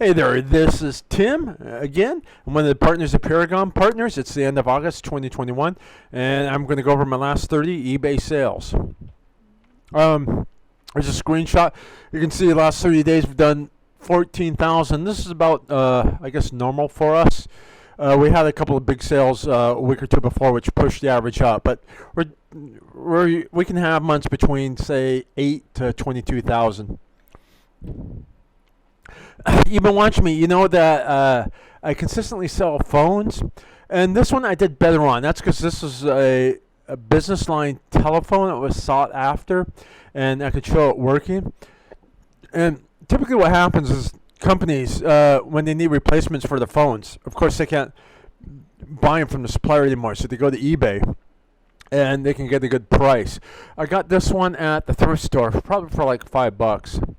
Hey there, this is Tim again. I'm one of the partners of Paragon Partners. It's the end of August 2021, and I'm going to go over my last 30 eBay sales. There's a screenshot. You can see the last 30 days we've done 14,000. This is about, I guess, normal for us. We had a couple of big sales a week or two before, which pushed the average up. But we can have months between, say, 8 to 22,000. You've been watching me. You know that I consistently sell phones, and this one I did better on. That's because this is a business line telephone that was sought after, and I could show it working. And typically what happens is companies, when they need replacements for the phones, of course they can't buy them from the supplier anymore, so they go to eBay, and they can get a good price. I got this one at the thrift store, probably for like $5.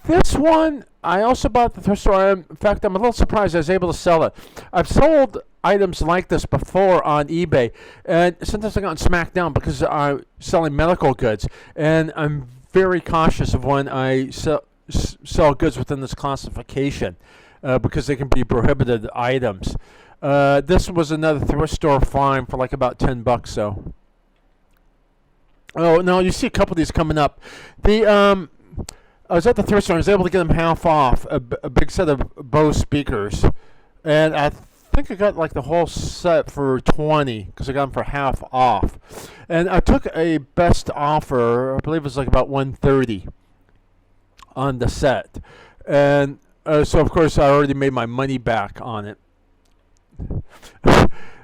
This one, I also bought at the thrift store. In fact, I'm a little surprised I was able to sell it. I've sold items like this before on eBay, and sometimes I've gotten smacked down because I'm selling medical goods, and I'm very cautious of when I sell goods within this classification because they can be prohibited items. This was another thrift store find for like about $10, so. Oh, no, you see a couple of these coming up. I was at the thrift store. I was able to get them half off, a big set of Bose speakers. And I think I got like the whole set for $20 because I got them for half off. And I took a best offer, I believe it was like about $130 on the set. And so, of course, I already made my money back on it.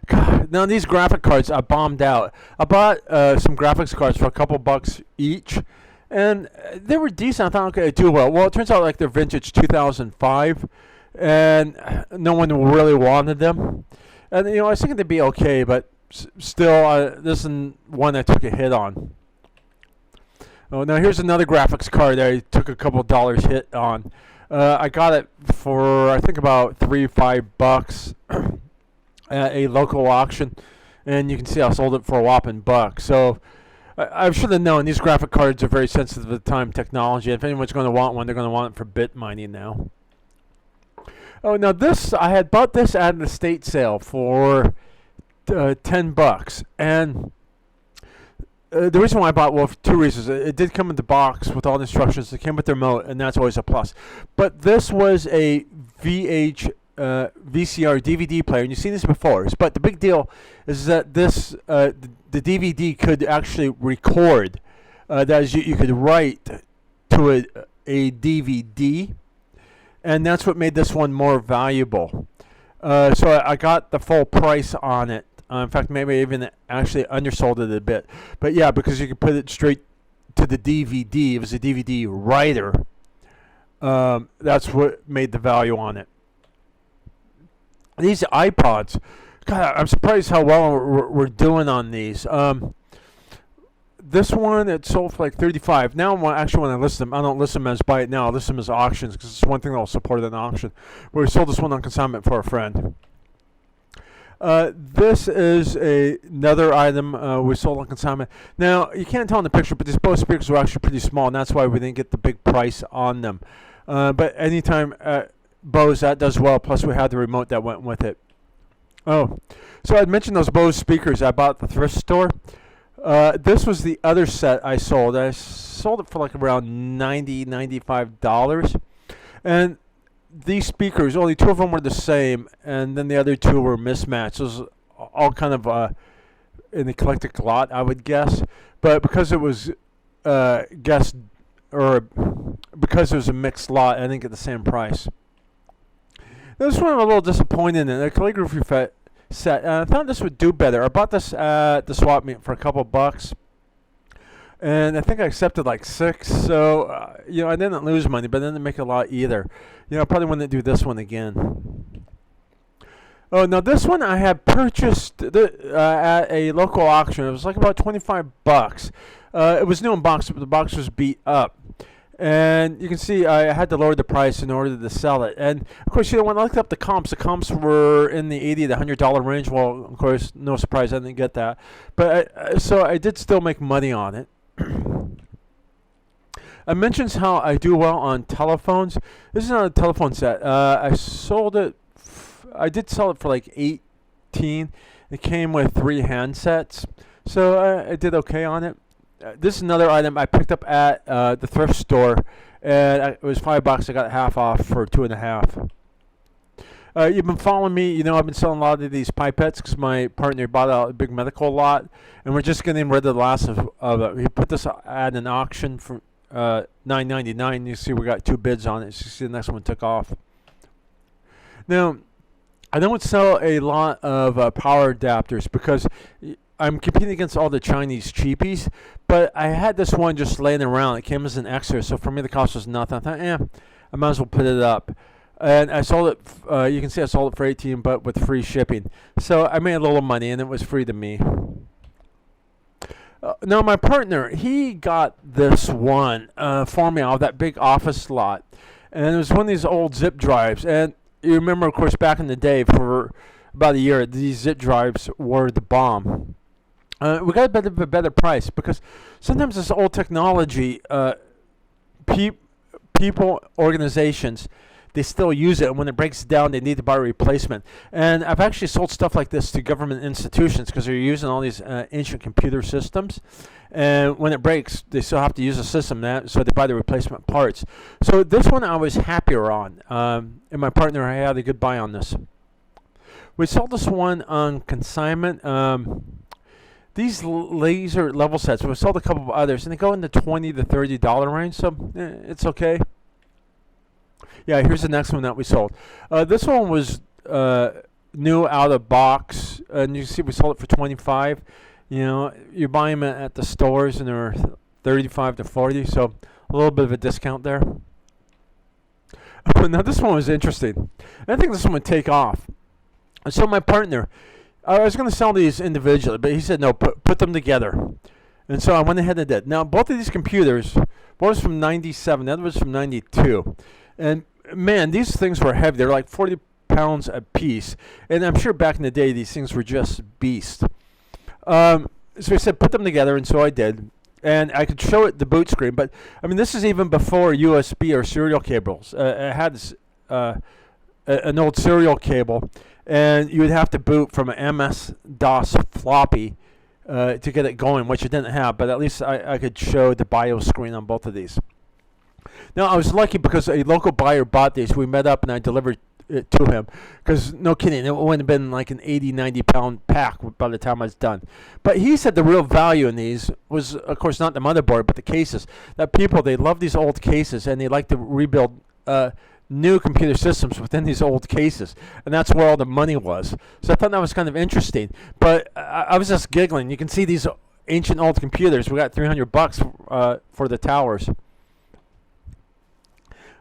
God, now, these graphic cards, I bombed out. I bought some graphics cards for a couple bucks each. And they were decent. I thought, okay, I'd do well. Well, it turns out like they're vintage 2005, and no one really wanted them. And, you know, I was thinking they'd be okay, but still, this is one I took a hit on. Oh, now here's another graphics card that I took a couple dollars hit on. I got it for, I think, about $3-5 at a local auction, and you can see I sold it for a whopping $1. So I should have known these graphic cards are very sensitive to the time technology. If anyone's going to want one, they're going to want it for bit mining now. Oh, now this, I had bought this at an estate sale for $10. And the reason why I bought, well, for two reasons. It did come in the box with all the instructions. It came with the remote, and that's always a plus. But this was a VCR DVD player, and you've seen this before. But the big deal is that this the DVD could actually record. That is, you could write to a DVD, and that's what made this one more valuable. So I got the full price on it. In fact, maybe I even actually undersold it a bit. But yeah, because you could put it straight to the DVD. It was a DVD writer. That's what made the value on it. These Ipods, God, I'm surprised how well we're doing on these. This one, it sold for like $35. Now, actually, when I list them, I don't list them as buy it now. I list them as auctions because it's one thing that I'll support an auction. But we sold this one on consignment for a friend. This is another item we sold on consignment. Now, you can't tell in the picture, but these Bose speakers were actually pretty small, and that's why we didn't get the big price on them. But anytime Bose, that does well, plus we had the remote that went with it. Oh, so I'd mentioned those Bose speakers I bought at the thrift store. This was the other set I sold. I sold it for like around $90, $95. And these speakers, only two of them were the same, and then the other two were mismatched. It was all kind of an eclectic lot, I would guess. But because it was because it was a mixed lot, I didn't get the same price. This one I'm a little disappointed in. The calligraphy set. I thought this would do better. I bought this at the swap meet for a couple bucks, and I think I accepted like $6. So you know, I didn't lose money, but I didn't make a lot either. You know, I probably wouldn't do this one again. Oh, now this one I had purchased at a local auction. It was like about $25. It was new in box, but the box was beat up. And you can see I had to lower the price in order to sell it. And, of course, you know, when I looked up the comps were in the $80 to $100 range. Well, of course, no surprise, I didn't get that. But so I did still make money on it. I mentioned how I do well on telephones. This is not a telephone set. I sold it. I did sell it for like 18. It came with 3 handsets, so I did okay on it. This is another item I picked up at the thrift store, and it was $5. I got half off for 2.5. You've been following me. You know I've been selling a lot of these pipettes because my partner bought out a big medical lot, and we're just getting rid of the last of it. He put this at an auction for $9.99. You see we got 2 bids on it. You see the next one took off. Now, I don't sell a lot of power adapters because I'm competing against all the Chinese cheapies, but I had this one just laying around. It came as an extra, so for me the cost was nothing. I thought, I might as well put it up. And I sold it, you can see I sold it for 18, but with free shipping. So I made a little money, and it was free to me. Now my partner, he got this one for me out of that big office lot. And it was one of these old zip drives. And you remember, of course, back in the day, for about a year, these zip drives were the bomb. We got a better price because sometimes this old technology, people, organizations, they still use it, and when it breaks down, they need to buy a replacement. And I've actually sold stuff like this to government institutions because they're using all these ancient computer systems. And when it breaks, they still have to use a system, so they buy the replacement parts. So this one I was happier on, and my partner, I had a good buy on this. We sold this one on consignment. These laser level sets, we sold a couple of others, and they go in the $20 to $30 range, so it's okay. Yeah, here's the next one that we sold. This one was new out of box, and you see we sold it for $25. You know, you buy them at the stores, and they're $35 to $40, so a little bit of a discount there. Now this one was interesting. I think this one would take off. So my partner, I was going to sell these individually, but he said no, put them together. And so I went ahead and did. Now both of these computers, one was from '97, the other was from '92, and man, these things were heavy. They're like 40 pounds a piece, and I'm sure back in the day these things were just beast. So he said put them together, and so I did. And I could show it the boot screen, but I mean this is even before USB or serial cables. It had an old serial cable, and you would have to boot from an MS-DOS floppy to get it going, which it didn't have, but at least I could show the BIOS screen on both of these. Now, I was lucky because a local buyer bought these. We met up, and I delivered it to him because, no kidding, it would have been like an 80, 90-pound pack by the time I was done. But he said the real value in these was, of course, not the motherboard, but the cases. That people, they love these old cases, and they like to rebuild new computer systems within these old cases, and that's where all the money was. So I thought that was kind of interesting. But I was just giggling. You can see these ancient old computers. We got $300 for the towers.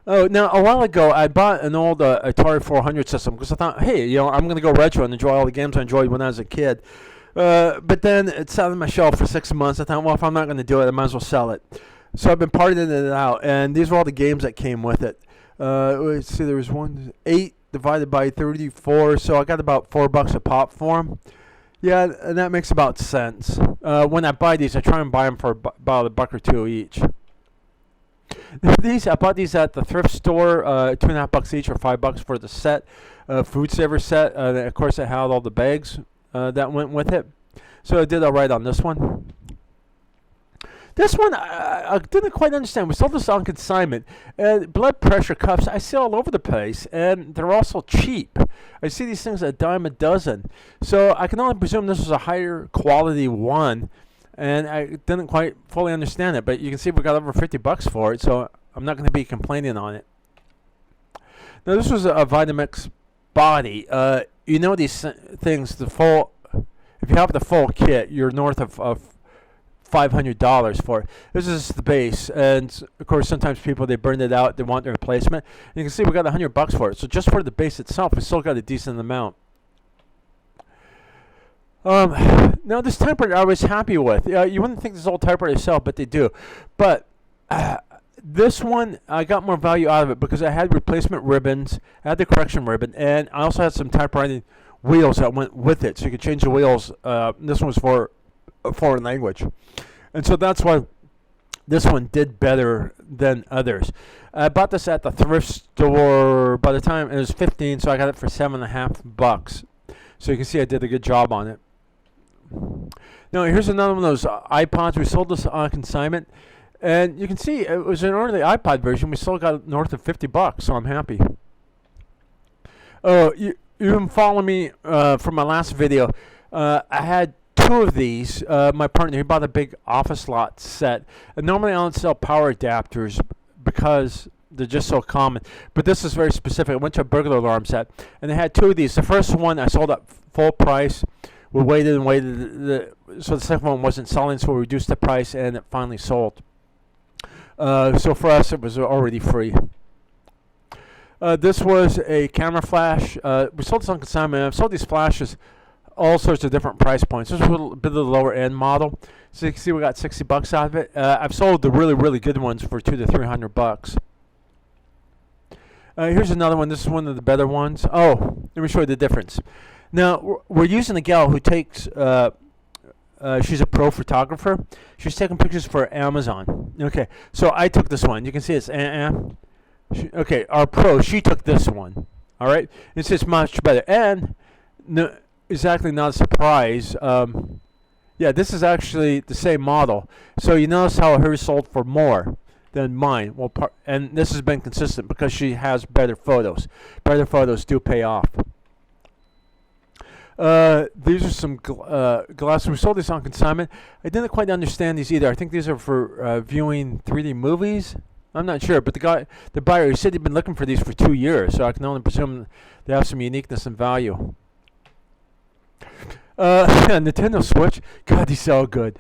Oh, now a while ago I bought an old Atari 400 system because I thought, hey, you know, I'm going to go retro and enjoy all the games I enjoyed when I was a kid. But then it sat on my shelf for 6 months. I thought, well, if I'm not going to do it, I might as well sell it. So I've been partying it out, and these were all the games that came with it. Let's see, there was 8 divided by 34, so I got about $4 a pop for them. Yeah, and that makes about sense. When I buy these, I try and buy them for about $1 or $2 each. I bought these at the thrift store, $2.50 each or $5 for the set, food saver set. Of course, I had all the bags that went with it, so I did all right on this one. This one I didn't quite understand. We sold this on consignment. Blood pressure cuffs I see all over the place, and they're also cheap. I see these things at a dime a dozen, so I can only presume this was a higher quality one. And I didn't quite fully understand it, but you can see we got over $50 for it, so I'm not going to be complaining on it. Now this was a Vitamix Body. You know these things, the full. If you have the full kit, you're north of $500 for it. This is the base, and of course sometimes people they burn it out, they want their replacement. And you can see we got $100 for it. So just for the base itself, we still got a decent amount. Now this typewriter I was happy with. You wouldn't think this old typewriter sell, but they do. But this one, I got more value out of it because I had replacement ribbons, I had the correction ribbon, and I also had some typewriting wheels that went with it, so you could change the wheels. This one was for a foreign language. And so that's why this one did better than others. I bought this at the thrift store. By the time it was 15, so I got it for $7.50. So you can see I did a good job on it. Now here's another one of those iPods. We sold this on consignment, and you can see it was an early iPod version. We still got it north of $50, so I'm happy. You can follow me from my last video. I had two of these. My partner, he bought a big office lot set. And normally I don't sell power adapters because they're just so common. But this is very specific. I went to a burglar alarm set, and they had two of these. The first one I sold at full price. We waited and waited, so the second one wasn't selling, so we reduced the price, and it finally sold. So for us, it was already free. This was a camera flash. We sold this on consignment. I've sold these flashes all sorts of different price points. This is a little bit of the lower end model. So you can see we got $60 out of it. I've sold the really, really good ones for $200 to $300. Here's another one. This is one of the better ones. Oh, let me show you the difference. Now, we're using a gal who takes, she's a pro photographer. She's taking pictures for Amazon. Okay, so I took this one. You can see it's, okay, our pro, she took this one. All right, it's just much better. And, no, exactly not a surprise. Yeah, this is actually the same model. So you notice how hers sold for more than mine. Well, and this has been consistent because she has better photos. Better photos do pay off. These are some glasses. We sold these on consignment. I didn't quite understand these either. I think these are for viewing 3D movies. I'm not sure, but the buyer, he said he'd been looking for these for 2 years, so I can only presume they have some uniqueness and value. Nintendo Switch. God, these sell good.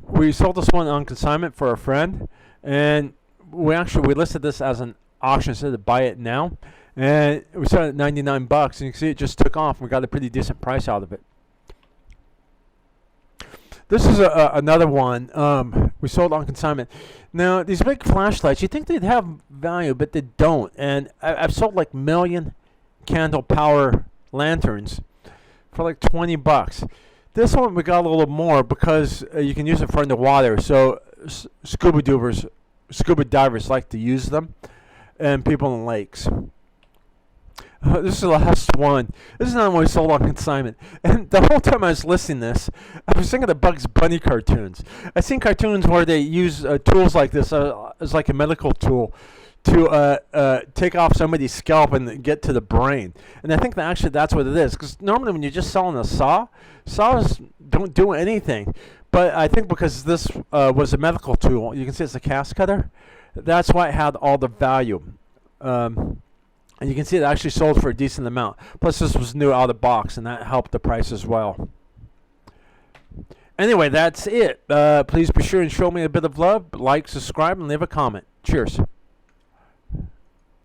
We sold this one on consignment for a friend, and we listed this as an auction instead of buy it now. And we started at $99, and you can see it just took off. We got a pretty decent price out of it. This is another one we sold on consignment. Now, these big flashlights, you think they'd have value, but they don't. And I've sold like million candle power lanterns for like $20. This one we got a little more because you can use it for underwater. So scuba divers like to use them, and people in lakes. This is the last one. This is not one we sold on consignment. And the whole time I was listening to this, I was thinking of Bugs Bunny cartoons. I've seen cartoons where they use tools like this as like a medical tool to take off somebody's scalp and get to the brain. And I think that actually that's what it is. Because normally when you're just selling a saws don't do anything. But I think because this was a medical tool, you can see it's a cast cutter. That's why it had all the value. And you can see it actually sold for a decent amount. Plus, this was new out of the box, and that helped the price as well. Anyway, that's it. Please be sure and show me a bit of love. Like, subscribe, and leave a comment. Cheers.